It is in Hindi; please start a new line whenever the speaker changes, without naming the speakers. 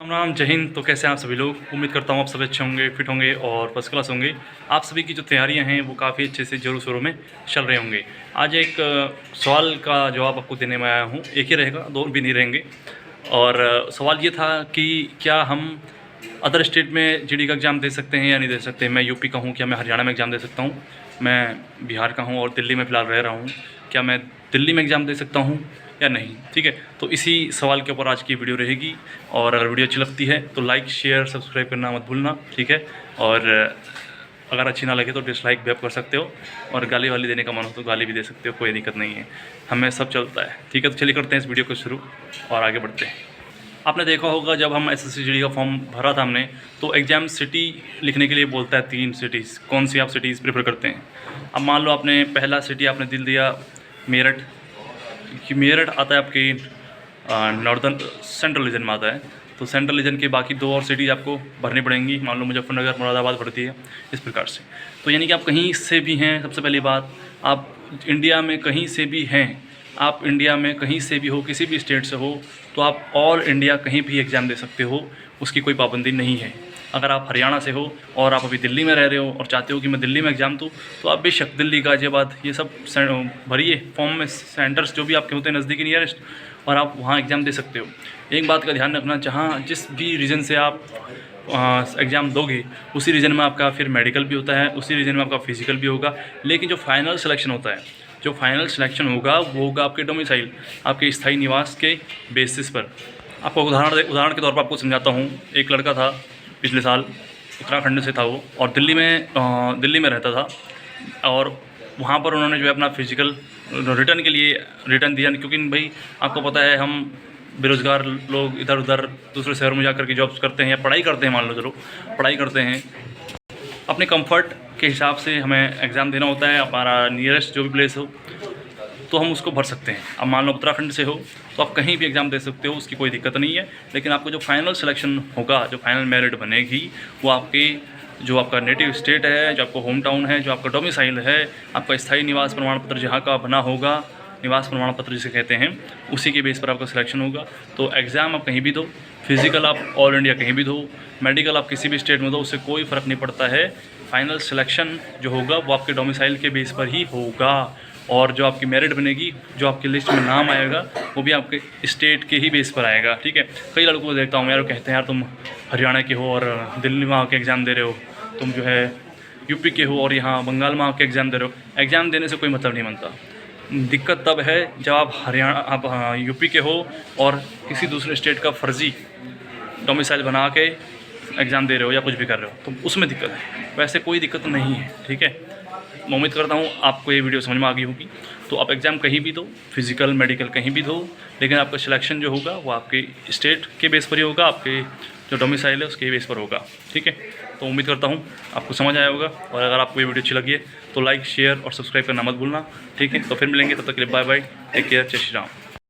राम राम, जय हिंद। तो कैसे हैं आप सभी लोग? उम्मीद करता हूँ आप सभी अच्छे होंगे, फिट होंगे और फर्स्ट क्लास होंगे। आप सभी की जो तैयारियां हैं वो काफ़ी अच्छे से जोरों शोरों में चल रहे होंगे। आज एक सवाल का जवाब आपको देने में आया हूँ। एक ही रहेगा, दो भी नहीं रहेंगे। और सवाल ये था कि क्या हम अदर स्टेट में जीडी का एग्ज़ाम दे सकते हैं या नहीं दे सकते। मैं यूपी का हूँ, क्या मैं हरियाणा में एग्ज़ाम दे सकता हूँ? मैं बिहार का हूँ और दिल्ली में फ़िलहाल रह रहा हूँ, क्या मैं दिल्ली में एग्ज़ाम दे सकता हूँ या नहीं? ठीक है, तो इसी सवाल के ऊपर आज की वीडियो रहेगी। और अगर वीडियो अच्छी लगती है तो लाइक शेयर सब्सक्राइब करना मत भूलना, ठीक है। और अगर अच्छी ना लगे तो डिसलाइक भी आप कर सकते हो, और गाली वाली देने का मन हो तो गाली भी दे सकते हो, कोई दिक्कत नहीं है, हमें सब चलता है, ठीक है। तो चलिए करते हैं इस वीडियो को शुरू और आगे बढ़ते हैं। आपने देखा होगा जब हम एसएससी जीडी का फॉर्म भरा था हमने, तो एग्ज़ाम सिटी लिखने के लिए बोलता है 3 सिटीज़, कौन सी आप सिटीज़ प्रेफर करते हैं। अब मान लो आपने पहला सिटी आपने दिल दिया मेरठ, कि मेरठ आता है आपकी नॉर्दर्न सेंट्रल रीजन में आता है, तो सेंट्रल रीजन के बाकी 2 और सिटीज़ आपको भरनी पड़ेंगी। मान लो मुजफ्फरनगर मुरादाबाद भरती है, इस प्रकार से। तो यानी कि आप कहीं से भी हैं, सबसे पहली बात, आप इंडिया में कहीं से भी हैं, आप इंडिया में कहीं से भी हो, किसी भी स्टेट से हो, तो आप ऑल इंडिया कहीं भी एग्ज़ाम दे सकते हो, उसकी कोई पाबंदी नहीं है। अगर आप हरियाणा से हो और आप अभी दिल्ली में रह रहे हो और चाहते हो कि मैं दिल्ली में एग्ज़ाम दूँ, तो आप बेशक दिल्ली, गाज़ियाबाद, ये सब भरिए फॉर्म में सेंटर्स जो भी आपके होते हैं नज़दीकी नियरेस्ट, और आप वहाँ एग्ज़ाम दे सकते हो। एक बात का ध्यान रखना, जहाँ जिस भी रीजन से आप एग्ज़ाम दोगे, उसी रीजन में आपका फिर मेडिकल भी होता है, उसी रीजन में आपका फिजिकल भी होगा। लेकिन जो फाइनल सिलेक्शन होता है, जो फाइनल सिलेक्शन होगा वो होगा आपके डोमिसाइल, आपके स्थायी निवास के बेसिस पर। आपको उदाहरण के तौर पर आपको समझाता हूँ। एक लड़का था, पिछले साल उत्तराखंड से था वो, और दिल्ली में रहता था, और वहाँ पर उन्होंने जो है अपना फिजिकल रिटर्न के लिए रिटर्न दिया, क्योंकि भाई आपको पता है हम बेरोज़गार लोग इधर उधर दूसरे शहरों में जाकर के जॉब्स करते हैं या पढ़ाई करते हैं, मान लो चलो पढ़ाई करते हैं, अपने कंफर्ट के हिसाब से हमें एग्ज़ाम देना होता है। हमारा नियरेस्ट जो भी प्लेस हो तो हम उसको भर सकते हैं। अब मान लो उत्तराखंड से हो तो आप कहीं भी एग्ज़ाम दे सकते हो, उसकी कोई दिक्कत नहीं है। लेकिन आपको जो फाइनल सिलेक्शन होगा, जो फाइनल मेरिट बनेगी, वो आपके जो आपका नेटिव स्टेट है, जो आपका होम टाउन है, जो आपका डोमिसाइल है, आपका स्थायी निवास प्रमाण पत्र जहाँ का बना होगा, निवास प्रमाण पत्र जिसे कहते हैं, उसी के बेस पर आपका सिलेक्शन होगा। तो एग्ज़ाम आप कहीं भी दो, फिज़िकल आप ऑल इंडिया कहीं भी दो, मेडिकल आप किसी भी स्टेट में दो, उससे कोई फ़र्क नहीं पड़ता है। फाइनल सिलेक्शन जो होगा वो आपके डोमिसाइल के बेस पर ही होगा, और जो आपकी मेरिट बनेगी, जो आपकी लिस्ट में नाम आएगा, वो भी आपके स्टेट के ही बेस पर आएगा, ठीक है। कई लड़कों को देखता हूँ यार, वो कहते हैं यार तुम हरियाणा के हो और दिल्ली में आके एग्ज़ाम दे रहे हो, तुम जो है यूपी के हो और यहाँ बंगाल में आके एग्ज़ाम दे रहे हो। एग्ज़ाम देने से कोई मतलब नहीं बनता। दिक्कत तब है जब आप यूपी के हो और किसी दूसरे स्टेट का फर्जी डोमिसाइल बना के एग्ज़ाम दे रहे हो या कुछ भी कर रहे हो, तो उसमें दिक्कत है। वैसे कोई दिक्कत नहीं है, ठीक है। मैं उम्मीद करता हूँ आपको ये वीडियो समझ में आ गई होगी। तो आप एग्ज़ाम कहीं भी दो, फिज़िकल मेडिकल कहीं भी दो, लेकिन आपका सिलेक्शन जो होगा वो आपके स्टेट के बेस पर ही होगा, आपके जो डोमिसाइल है उसके बेस पर होगा, ठीक है। तो उम्मीद करता हूँ आपको समझ आया होगा, और अगर आपको ये वीडियो अच्छी लगी है तो लाइक शेयर और सब्सक्राइब करना मत भूलना, ठीक है। तो फिर मिलेंगे, तब तक के लिए बाय बाय, टेक केयर, जय श्री राम।